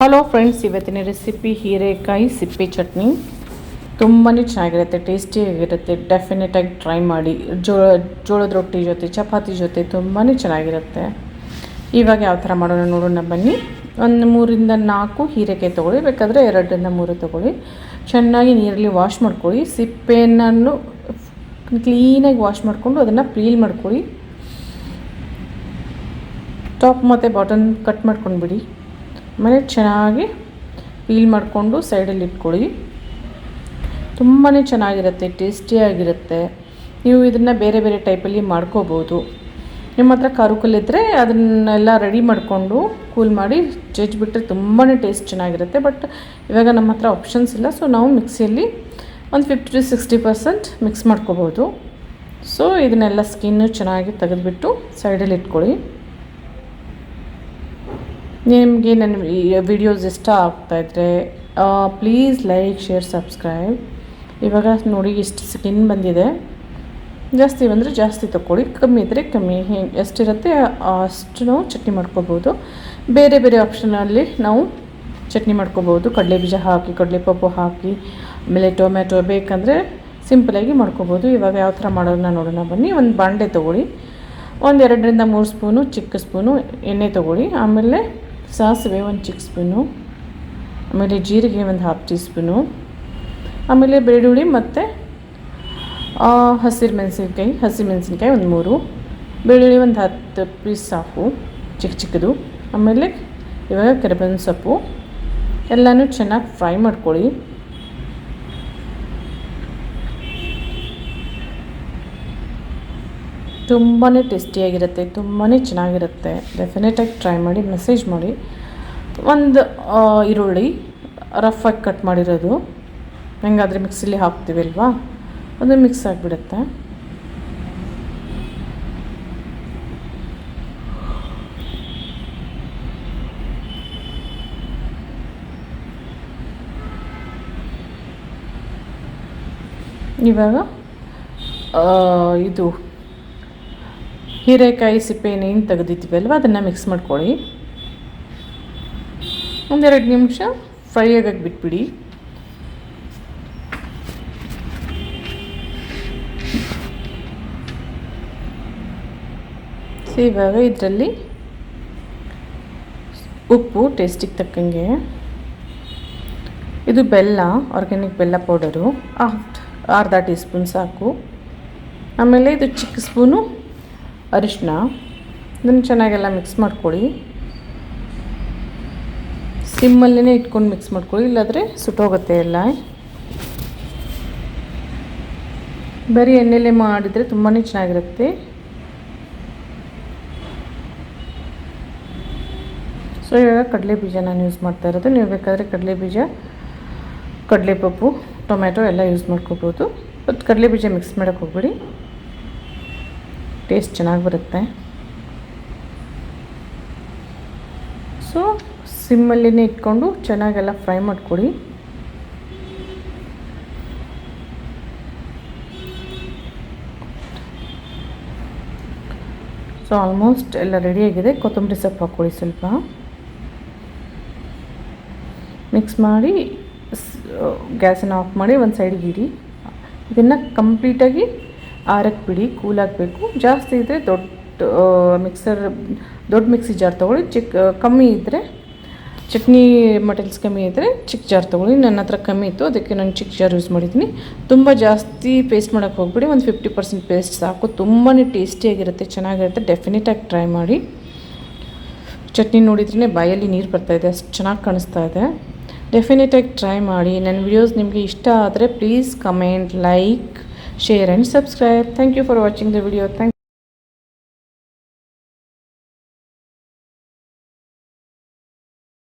Hello friends, ಇವತ್ತಿನ recipe ಹೀರೆಕಾಯಿ ಸಿಪ್ಪೆ ಚಟ್ನಿ. ತುಂಬಾ ಚೆನ್ನಾಗಿರುತ್ತೆ, ಟೇಸ್ಟಿಯಾಗಿರುತ್ತೆ. ಡೆಫಿನೆಟಾಗಿ ಟ್ರೈ ಮಾಡಿ. ಜೋಳದ ರೊಟ್ಟಿ ಜೊತೆ, ಚಪಾತಿ ಜೊತೆ ತುಂಬಾ ಚೆನ್ನಾಗಿರುತ್ತೆ. ಇವಾಗ ಯಾವ ಥರ ಮಾಡೋಣ ನೋಡೋಣ ಬನ್ನಿ. ಒಂದು 3-4 ಹೀರೆಕಾಯಿ ತೊಗೊಳ್ಳಿ, ಬೇಕಾದರೆ 2-3 ತೊಗೊಳ್ಳಿ. ಚೆನ್ನಾಗಿ ನೀರಲ್ಲಿ ವಾಶ್ ಮಾಡ್ಕೊಳ್ಳಿ. ಸಿಪ್ಪೆಯನ್ನು ಕ್ಲೀನಾಗಿ ವಾಶ್ ಮಾಡಿಕೊಂಡು ಅದನ್ನು ಪೀಲ್ ಮಾಡ್ಕೊಳ್ಳಿ. ಟಾಪ್ ಮತ್ತು ಬಾಟಮ್ ಕಟ್ ಮಾಡ್ಕೊಂಡ್ಬಿಡಿ. ಆಮೇಲೆ ಚೆನ್ನಾಗಿ ಪೀಲ್ ಮಾಡಿಕೊಂಡು ಸೈಡಲ್ಲಿ ಇಟ್ಕೊಳ್ಳಿ. ತುಂಬಾ ಚೆನ್ನಾಗಿರುತ್ತೆ, ಟೇಸ್ಟಿಯಾಗಿರುತ್ತೆ. ನೀವು ಇದನ್ನು ಬೇರೆ ಬೇರೆ ಟೈಪಲ್ಲಿ ಮಾಡ್ಕೋಬೋದು. ನಿಮ್ಮ ಹತ್ರ ಕರುಕಲ್ಲಿದ್ದರೆ ಅದನ್ನೆಲ್ಲ ರೆಡಿ ಮಾಡಿಕೊಂಡು ಕೂಲ್ ಮಾಡಿ ಜಜ್ಜಿಬಿಟ್ರೆ ತುಂಬಾ ಟೇಸ್ಟ್ ಚೆನ್ನಾಗಿರುತ್ತೆ. ಬಟ್ ಇವಾಗ ನಮ್ಮ ಹತ್ರ ಆಪ್ಷನ್ಸ್ ಇಲ್ಲ, ಸೊ ನಾವು ಮಿಕ್ಸಿಯಲ್ಲಿ ಒಂದು 50-60% ಮಿಕ್ಸ್ ಮಾಡ್ಕೋಬೋದು. ಸೊ ಇದನ್ನೆಲ್ಲ ಸ್ಕಿನ್ನು ಚೆನ್ನಾಗಿ ತೆಗೆದುಬಿಟ್ಟು ಸೈಡಲ್ಲಿ ಇಟ್ಕೊಳ್ಳಿ. ನಿಮಗೆ ನನ್ನ ವಿಡಿಯೋಸ್ ಇಷ್ಟ ಆಗ್ತಾಯಿದ್ರೆ ಪ್ಲೀಸ್ ಲೈಕ್, ಶೇರ್, ಸಬ್ಸ್ಕ್ರೈಬ್. ಇವಾಗ ನೋಡಿ ಇಷ್ಟು ಸ್ಕಿನ್ ಬಂದಿದೆ. ಜಾಸ್ತಿ ಬಂದರೆ ಜಾಸ್ತಿ ತೊಗೊಳ್ಳಿ, ಕಮ್ಮಿ ಇದ್ದರೆ ಕಮ್ಮಿ. ಎಷ್ಟಿರುತ್ತೆ ಅಷ್ಟು ನಾವು ಚಟ್ನಿ ಮಾಡ್ಕೋಬೋದು. ಬೇರೆ ಬೇರೆ ಆಪ್ಷನಲ್ಲಿ ನಾವು ಚಟ್ನಿ ಮಾಡ್ಕೋಬೋದು. ಕಡಲೆ ಬೀಜ ಹಾಕಿ, ಕಡಲೆಪಪ್ಪು ಹಾಕಿ, ಆಮೇಲೆ ಟೊಮೆಟೊ ಬೇಕಂದರೆ ಸಿಂಪಲಾಗಿ ಮಾಡ್ಕೋಬೋದು. ಇವಾಗ ಯಾವ ಥರ ಮಾಡೋದನ್ನ ನೋಡೋಣ ಬನ್ನಿ. ಒಂದು ಬಾಂಡೆ ತೊಗೊಳ್ಳಿ. ಒಂದು 2-3 ಸ್ಪೂನು ಚಿಕ್ಕ ಸ್ಪೂನು ಎಣ್ಣೆ ತೊಗೊಳ್ಳಿ. ಆಮೇಲೆ ಸಾಸಿವೆ ಒಂದು ಚಿಕ್ಕ ಸ್ಪೂನು, ಆಮೇಲೆ ಜೀರಿಗೆ ಒಂದು 1/2 ಟೀ ಸ್ಪೂನು, ಆಮೇಲೆ ಬೆಳ್ಳುಳ್ಳಿ ಮತ್ತು ಹಸಿಮೆಣಸಿನ್ಕಾಯಿ ಒಂದು 3, ಬೆಳ್ಳುಳ್ಳಿ ಒಂದು 10 ಪೀಸ್ ಸಾಕು, ಚಿಕ್ಕದು. ಆಮೇಲೆ ಇವಾಗ ಕರಿಬೇವಿನ ಸೊಪ್ಪು ಎಲ್ಲನೂ ಚೆನ್ನಾಗಿ ಫ್ರೈ ಮಾಡ್ಕೊಳ್ಳಿ. ತುಂಬಾ ಟೇಸ್ಟಿಯಾಗಿರುತ್ತೆ, ತುಂಬಾ ಚೆನ್ನಾಗಿರುತ್ತೆ. ಡೆಫಿನೆಟಾಗಿ ಟ್ರೈ ಮಾಡಿ, ಮೆಸೇಜ್ ಮಾಡಿ. ಒಂದು ಈರುಳ್ಳಿ ರಫಾಗಿ ಕಟ್ ಮಾಡಿರೋದು, ಹೆಂಗಾದರೆ ಮಿಕ್ಸಿಲಿ ಹಾಕ್ತೀವಿ ಅಲ್ವಾ, ಅದು ಮಿಕ್ಸ್ ಆಗಿಬಿಡುತ್ತೆ. ಇವಾಗ ಇದು ಹೀರೆಕಾಯಿ ಸಿಪ್ಪೆ ಏನೇನು ತೆಗೆದಿದ್ದೀವಿ ಅಲ್ವ ಅದನ್ನು ಮಿಕ್ಸ್ ಮಾಡ್ಕೊಳ್ಳಿ. 1-2 ನಿಮಿಷ ಫ್ರೈ ಆಗಕ್ಕೆ ಬಿಟ್ಬಿಡಿ. ಇವಾಗ ಇದರಲ್ಲಿ ಉಪ್ಪು ಟೇಸ್ಟಿಗೆ ತಕ್ಕಂಗೆ, ಇದು ಬೆಲ್ಲ, ಆರ್ಗ್ಯಾನಿಕ್ ಬೆಲ್ಲ ಪೌಡರು 1/2 ಟೀ ಸ್ಪೂನ್ ಸಾಕು. ಆಮೇಲೆ ಇದು ಚಿಕ್ಕ ಸ್ಪೂನು ಅರಿಶಿನ. ಇದನ್ನು ಚೆನ್ನಾಗೆಲ್ಲ ಮಿಕ್ಸ್ ಮಾಡ್ಕೊಳ್ಳಿ. ಸಿಮ್ಮಲ್ಲೇ ಇಟ್ಕೊಂಡು ಮಿಕ್ಸ್ ಮಾಡ್ಕೊಳ್ಳಿ, ಇಲ್ಲಾಂದರೆ ಸುಟ್ಟೋಗುತ್ತೆ ಎಲ್ಲ. ಬರೀ ಎಣ್ಣೆಲೆ ಮಾಡಿದರೆ ತುಂಬಾ ಚೆನ್ನಾಗಿರುತ್ತೆ. ಸೊ ಇವಾಗ ಕಡಲೆ ಬೀಜ ನಾನು ಯೂಸ್ ಮಾಡ್ತಾ ಇರೋದು. ನೀವು ಬೇಕಾದರೆ ಕಡಲೆ ಬೀಜ, ಕಡಲೆಪಪ್ಪು, ಟೊಮೆಟೊ ಎಲ್ಲ ಯೂಸ್ ಮಾಡ್ಕೋಬೋದು. ಬಟ್ ಕಡಲೆ ಬೀಜ ಮಿಕ್ಸ್ ಮಾಡೋಕ್ಕೆ ಹೋಗ್ಬಿಡಿ, ಟೇಸ್ಟ್ ಚೆನ್ನಾಗಿ ಬರುತ್ತೆ. ಸೊ ಸಿಮ್ಮಲ್ಲೇ ಇಟ್ಕೊಂಡು ಚೆನ್ನಾಗೆಲ್ಲ ಫ್ರೈ ಮಾಡ್ಕೊಳ್ಳಿ. ಸೊ ಆಲ್ಮೋಸ್ಟ್ ಎಲ್ಲ ರೆಡಿಯಾಗಿದೆ. ಕೊತ್ತಂಬರಿ ಸೊಪ್ಪು ಹಾಕ್ಕೊಳ್ಳಿ ಸ್ವಲ್ಪ. ಮಿಕ್ಸ್ ಮಾಡಿ ಗ್ಯಾಸನ್ನು ಆಫ್ ಮಾಡಿ ಒಂದು ಸೈಡಿಗೆ ಇಡಿ. ಇದನ್ನು ಕಂಪ್ಲೀಟಾಗಿ ಆರಕ್ಕೆ ಬಿಡಿ, ಕೂಲ್ ಆಗಬೇಕು. ಜಾಸ್ತಿ ಇದ್ದರೆ ದೊಡ್ಡ ಮಿಕ್ಸಿ ಜಾರ್ ತೊಗೊಳ್ಳಿ. ಕಮ್ಮಿ ಇದ್ದರೆ, ಚಟ್ನಿ ಮಟೀರಿಯಲ್ಸ್ ಕಮ್ಮಿ ಇದ್ದರೆ ಚಿಕ್ಕ ಜಾರ್ ತೊಗೊಳ್ಳಿ. ನನ್ನ ಹತ್ರ ಕಮ್ಮಿ ಇತ್ತು, ಅದಕ್ಕೆ ನಾನು ಚಿಕ್ಕ ಜಾರ್ ಯೂಸ್ ಮಾಡಿದ್ದೀನಿ. ತುಂಬ ಜಾಸ್ತಿ ಪೇಸ್ಟ್ ಮಾಡೋಕ್ಕೆ ಹೋಗ್ಬಿಡಿ, ಒಂದು 50% ಪೇಸ್ಟ್ ಸಾಕು. ತುಂಬಾ ಟೇಸ್ಟಿಯಾಗಿರುತ್ತೆ, ಚೆನ್ನಾಗಿರುತ್ತೆ. ಡೆಫಿನೆಟಾಗಿ ಟ್ರೈ ಮಾಡಿ. ಚಟ್ನಿ ನೋಡಿದ್ರೇ ಬಾಯಲ್ಲಿ ನೀರು ಬರ್ತಾಯಿದೆ, ಅಷ್ಟು ಚೆನ್ನಾಗಿ ಕಾಣಿಸ್ತಾ ಇದೆ. ಡೆಫಿನೆಟಾಗಿ ಟ್ರೈ ಮಾಡಿ. ನನ್ನ ವಿಡಿಯೋಸ್ ನಿಮಗೆ ಇಷ್ಟ ಆದರೆ please comment, like, share and subscribe. Thank you for watching the video.